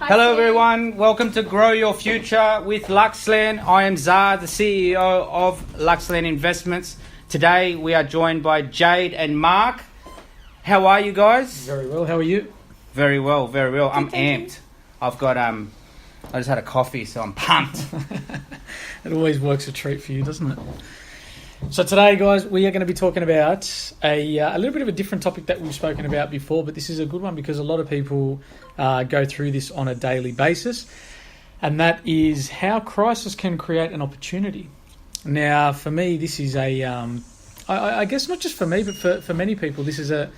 Hello everyone, welcome to Grow Your Future with Luxland. I am Zah, the CEO of Luxland Investments. Today we are joined by Jade and Mark. How are you guys? Very well, how are you? Very well, very well. I'm amped. I've got I just had a coffee, so I'm pumped. It always works a treat for you, doesn't it? So today, guys, we are going to be talking about a little bit of a different topic that we've spoken about before, but this is a good one because a lot of people go through this on a daily basis, and that is how crisis can create an opportunity. Now, for me, this is I guess not just for me, but for many people, this is a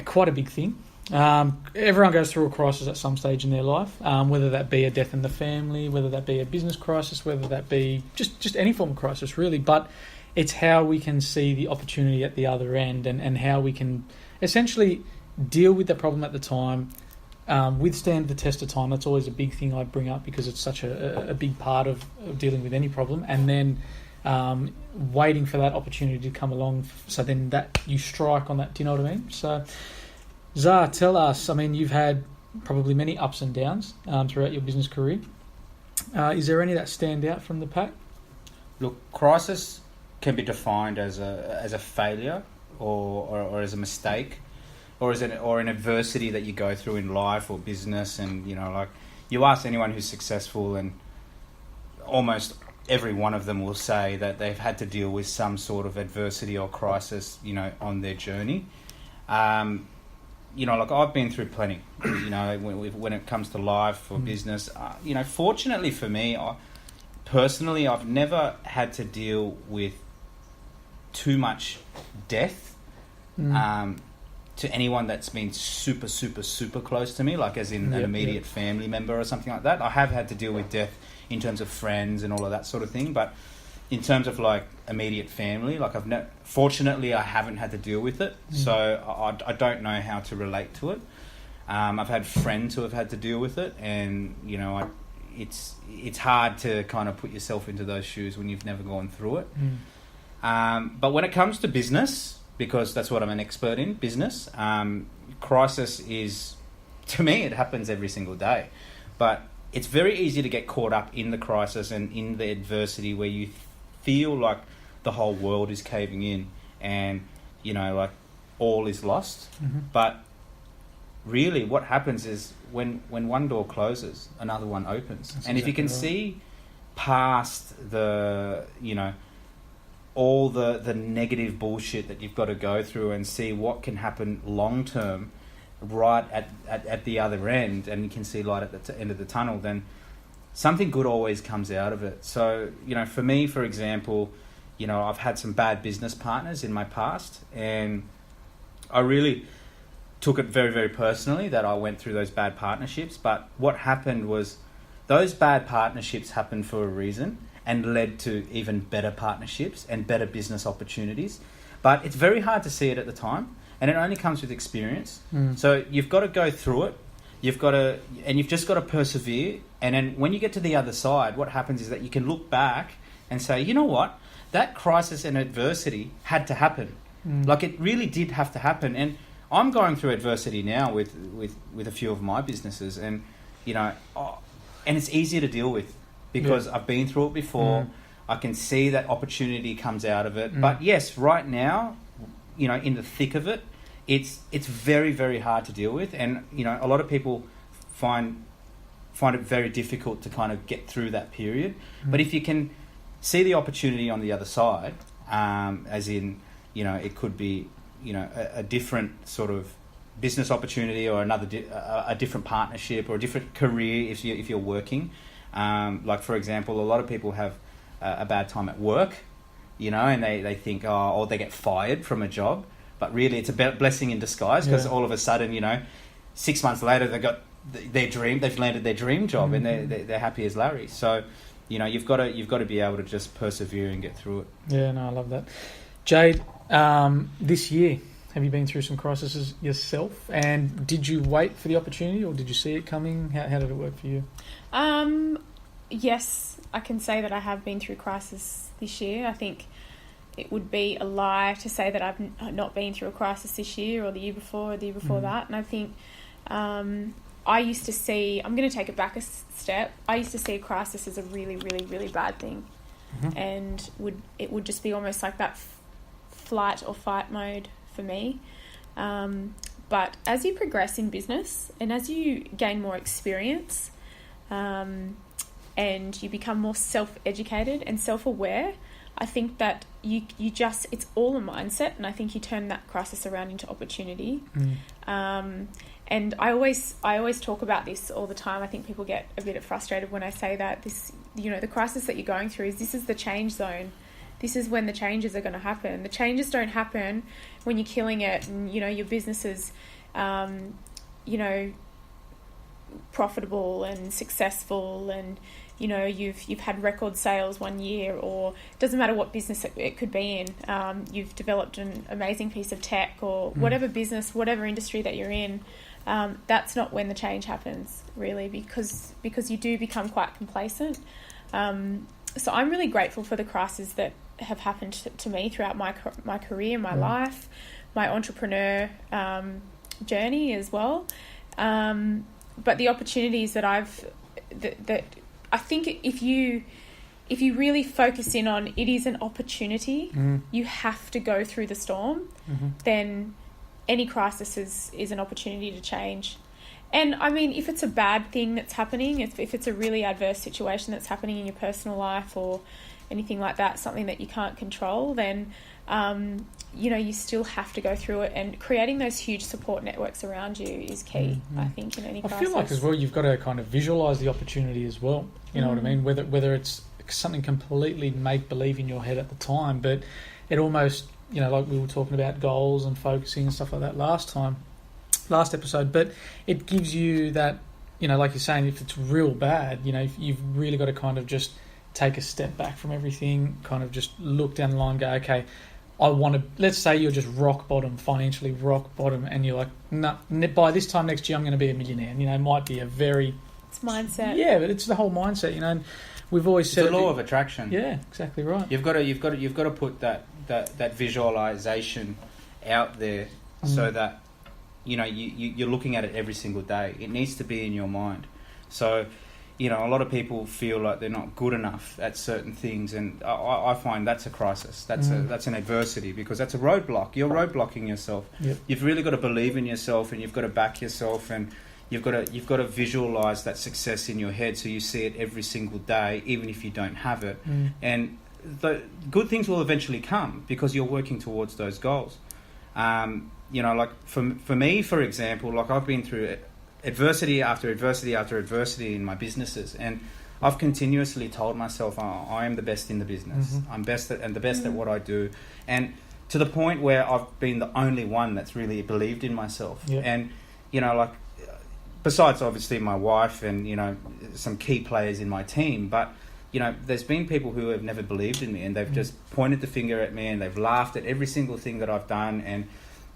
quite a big thing. Everyone goes through a crisis at some stage in their life, whether that be a death in the family, whether that be a business crisis, whether that be just any form of crisis, really. But it's how we can see the opportunity at the other end and how we can essentially deal with the problem at the time, withstand the test of time. That's always a big thing I bring up because it's such a big part of dealing with any problem. And then waiting for that opportunity to come along, so then that you strike on that. Do you know what I mean? So, Zah, tell us, I mean, you've had probably many ups and downs throughout your business career. Is there any that stand out from the pack? Look, crisis can be defined as a failure or as a mistake or an adversity that you go through in life or business. And, you know, like you ask anyone who's successful, and almost every one of them will say that they've had to deal with some sort of adversity or crisis, you know, on their journey. You know, like I've been through plenty, you know, when it comes to life or business. You know, fortunately for me, personally, I've never had to deal with too much death to anyone that's been super, super, super close to me, like as in an immediate family member or something like that. I have had to deal with death in terms of friends and all of that sort of thing, but in terms of like immediate family, like fortunately I haven't had to deal with it, so I don't know how to relate to it. I've had friends who have had to deal with it, and you know, it's hard to kind of put yourself into those shoes when you've never gone through it. But when it comes to business, because that's what I'm an expert in, business, crisis is, to me, it happens every single day, but it's very easy to get caught up in the crisis and in the adversity where you feel like the whole world is caving in and, you know, like all is lost. But really what happens is when one door closes, another one opens. That's and exactly if you can see past the, you know, all the negative bullshit that you've got to go through and see what can happen long term right at the other end, and you can see light at the end of the tunnel, then something good always comes out of it. So, you know, for me, for example, you know, I've had some bad business partners in my past, and I really took it very, very personally that I went through those bad partnerships. But what happened was those bad partnerships happened for a reason and led to even better partnerships and better business opportunities. But it's very hard to see it at the time, and it only comes with experience. So you've got to go through it. You've just got to persevere. And then when you get to the other side, what happens is that you can look back and say, you know what, that crisis and adversity had to happen. Like it really did have to happen. And I'm going through adversity now with a few of my businesses, and you know, and it's easier to deal with because I've been through it before. I can see that opportunity comes out of it. But yes, right now, you know, in the thick of it, it's very, very hard to deal with, and you know, a lot of people find it very difficult to kind of get through that period. But if you can see the opportunity on the other side, as in, you know, it could be, you know, a different sort of business opportunity or a different partnership or a different career if you're working. Like for example, a lot of people have a bad time at work, you know, and they think, or they get fired from a job. But really, it's a blessing in disguise because all of a sudden, you know, 6 months later, they've landed their dream job, and they're happy as Larry. So, you know, you've got to be able to just persevere and get through it. Yeah, no, I love that. Jade, this year, have you been through some crises yourself? And did you wait for the opportunity, or did you see it coming? How did it work for you? Yes, I can say that I have been through crisis this year. I think it would be a lie to say that I've not been through a crisis this year or the year before or the year before that. And I think I used to see, I'm going to take it back a step. I used to see a crisis as a really, really, really bad thing. And it would just be almost like that flight or fight mode for me. But as you progress in business and as you gain more experience, and you become more self-educated and self-aware, I think that you just, it's all a mindset, and I think you turn that crisis around into opportunity. And I always talk about this all the time. I think people get a bit frustrated when I say that this, the crisis that you're going through this is the change zone. This is when the changes are going to happen. The changes don't happen when you're killing it and, your business is, profitable and successful, and you've had record sales one year, or it doesn't matter what business it could be in. You've developed an amazing piece of tech, or whatever business, whatever industry that you're in. That's not when the change happens, really, because you do become quite complacent. So I'm really grateful for the crises that have happened to me throughout my career, my life, my entrepreneur journey as well. But the opportunities that that I think if you really focus in on it is an opportunity, you have to go through the storm, then any crisis is an opportunity to change. And I mean, if it's a bad thing that's happening, if it's a really adverse situation that's happening in your personal life or anything like that, something that you can't control, then you still have to go through it, and creating those huge support networks around you is key, I think, in any crisis. I feel like as well you've got to kind of visualise the opportunity as well, you know what I mean, whether it's something completely make-believe in your head at the time, but it almost, like we were talking about goals and focusing and stuff like that last episode, but it gives you that, like you're saying, if it's real bad, you've really got to kind of just take a step back from everything, kind of just look down the line and go, okay, I want to, let's say you're just financially rock bottom, and you're like, nah, by this time next year I'm going to be a millionaire. And, it might be a very... It's mindset. Yeah, but it's the whole mindset, and we've always said... It's the law of attraction. Yeah, exactly right. You've got to put that visualization out there so that, you're looking at it every single day. It needs to be in your mind. So... a lot of people feel like they're not good enough at certain things, and I find that's a crisis. That's an adversity, because that's a roadblock. You're roadblocking yourself. Yep. You've really got to believe in yourself, and you've got to back yourself, and you've got to visualize that success in your head, so you see it every single day, even if you don't have it. And the good things will eventually come because you're working towards those goals. Like for me, for example, like I've been through it. Adversity after adversity after adversity in my businesses, and I've continuously told myself, I am the best in the business. I'm best at what I do, and to the point where I've been the only one that's really believed in myself. And besides obviously my wife and some key players in my team, but there's been people who have never believed in me, and they've just pointed the finger at me, and they've laughed at every single thing that I've done, and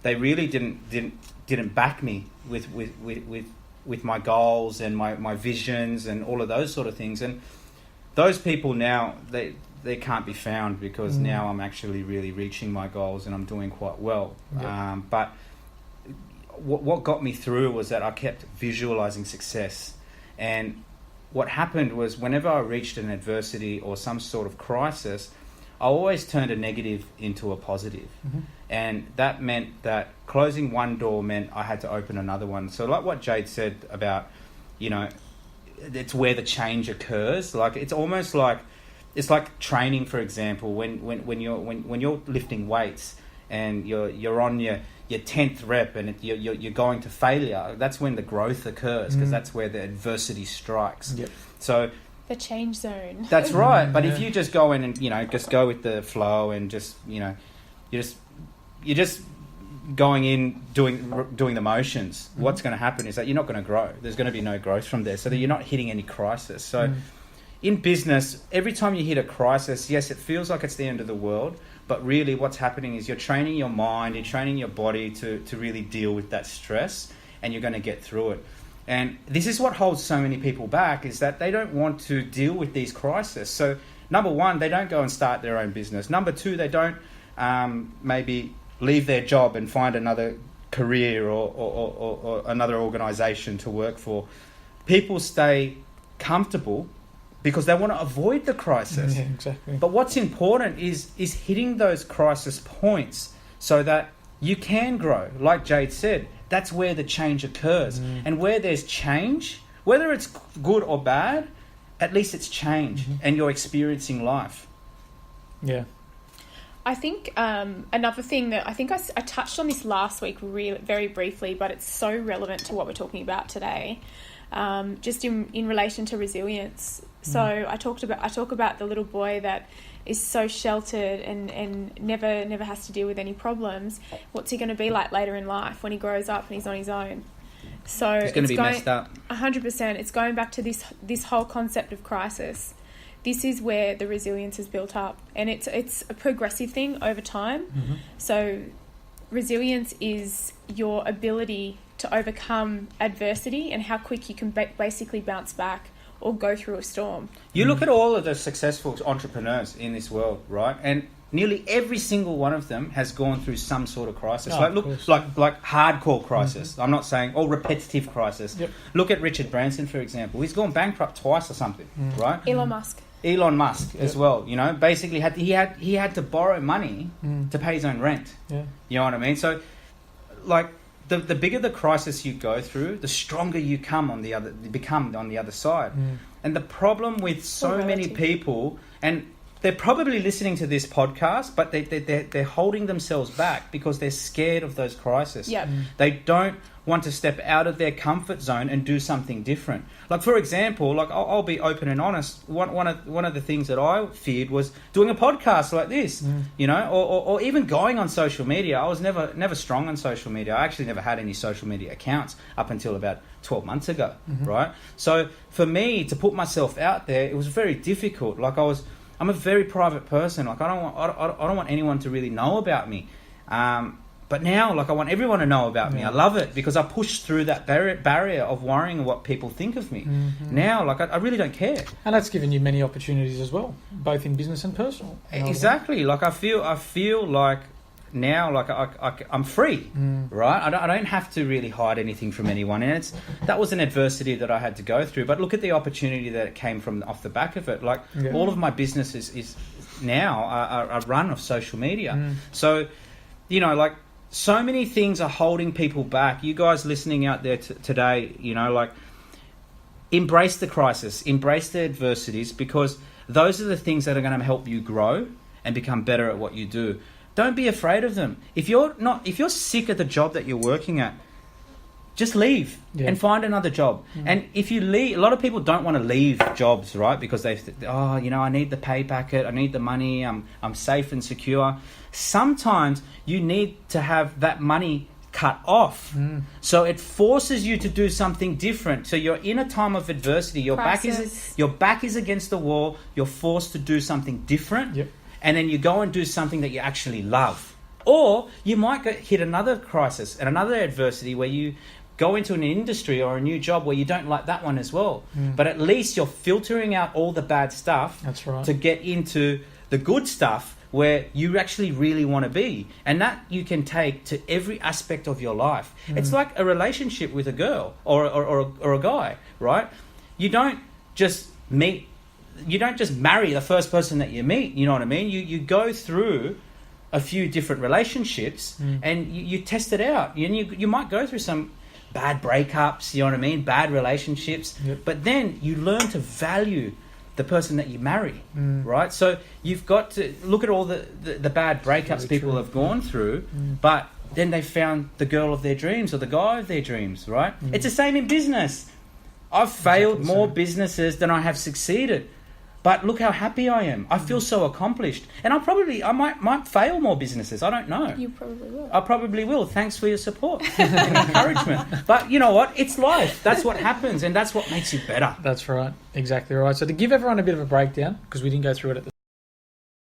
they really didn't back me with my goals and my visions and all of those sort of things. And those people now, they can't be found, because now I'm actually really reaching my goals and I'm doing quite well. But what got me through was that I kept visualizing success. And what happened was, whenever I reached an adversity or some sort of crisis, I always turned a negative into a positive. And that meant that closing one door meant I had to open another one. So like what Jade said about, it's where the change occurs. Like it's almost like, it's like training, for example, when you're lifting weights and you're on your 10th rep and you're going to failure. That's when the growth occurs, because that's where the adversity strikes. So the change zone. That's right. But if you just go in and just go with the flow and just you're just going in doing the motions, what's going to happen is that you're not going to grow. There's going to be no growth from there, so that you're not hitting any crisis. So in business, every time you hit a crisis, yes, it feels like it's the end of the world, but really what's happening is you're training your mind, you're training your body to really deal with that stress, and you're going to get through it. And this is what holds so many people back, is that they don't want to deal with these crises. So number one, they don't go and start their own business. Number two, they don't maybe leave their job and find another career or another organisation to work for, people stay comfortable because they want to avoid the crisis. Yeah, exactly. But what's important is hitting those crisis points so that you can grow. Like Jade said, that's where the change occurs. And where there's change, whether it's good or bad, at least it's change and you're experiencing life. Yeah. I think another thing that I think I touched on this last week very briefly, but it's so relevant to what we're talking about today, just in relation to resilience. So I talk about the little boy that is so sheltered and never has to deal with any problems. What's he going to be like later in life when he grows up and he's on his own? So It's going to be messed up. 100%. It's going back to this whole concept of crisis. This is where the resilience is built up, and it's a progressive thing over time. So resilience is your ability to overcome adversity and how quick you can basically bounce back or go through a storm. You look at all of the successful entrepreneurs in this world, right? And nearly every single one of them has gone through some sort of crisis. Like hardcore crisis. I'm not saying repetitive crisis. Yep. Look at Richard Branson, for example. He's gone bankrupt twice or something, right? Elon Musk as well, you know, basically he had to borrow money to pay his own rent. Yeah. You know what I mean? So, like, the bigger the crisis you go through, the stronger you become on the other side. And the problem with so many people, and they're probably listening to this podcast, but they're holding themselves back because they're scared of those crises. Yep. They don't want to step out of their comfort zone and do something different. Like, for example, like I'll be open and honest. One of the things that I feared was doing a podcast like this, you know, or even going on social media. I was never strong on social media. I actually never had any social media accounts up until about 12 months ago, right? So for me to put myself out there, it was very difficult. Like I'm a very private person. Like I don't want anyone to really know about me. But now, like, I want everyone to know about me. I love it because I pushed through that barrier of worrying what people think of me. Now, like, I really don't care. And that's given you many opportunities as well, both in business and personal. Exactly. Like, I feel like now, like, I'm free, right? I don't have to really hide anything from anyone. And that was an adversity that I had to go through. But look at the opportunity that it came from off the back of it. Like, all of my business is now a run of social media. So, you know, like, so many things are holding people back. You guys listening out there today, you know, like, embrace the crisis, embrace the adversities, because those are the things that are going to help you grow and become better at what you do. Don't be afraid of them. If you're sick of the job that you're working at, just leave and find another job. And if you leave, a lot of people don't want to leave jobs, right? Because I need the pay packet, I need the money, I'm safe and secure. Sometimes you need to have that money cut off. So it forces you to do something different. So you're in a time of adversity, your back is against the wall, you're forced to do something different. And then you go and do something that you actually love. Or you might hit another crisis and another adversity where you go into an industry or a new job where you don't like that one as well. But at least you're filtering out all the bad stuff. That's right. To get into the good stuff where you actually really want to be. And that you can take to every aspect of your life. It's like a relationship with a girl or a guy, right? You don't just marry the first person that you meet, you know what I mean? You go through a few different relationships and you test it out. And you might go through some bad breakups, you know what I mean? Bad relationships. But then you learn to value the person that you marry, right? So you've got to look at all the bad breakups people have gone through, but then they found the girl of their dreams or the guy of their dreams, right? It's the same in business. I've failed more businesses than I have succeeded. But look how happy I am. I feel so accomplished. And I might fail more businesses. I don't know. You probably will. I probably will. Thanks for your support and encouragement. But you know what? It's life. That's what happens, and that's what makes you better. That's right. Exactly right. So to give everyone a bit of a breakdown, because we didn't go through it at the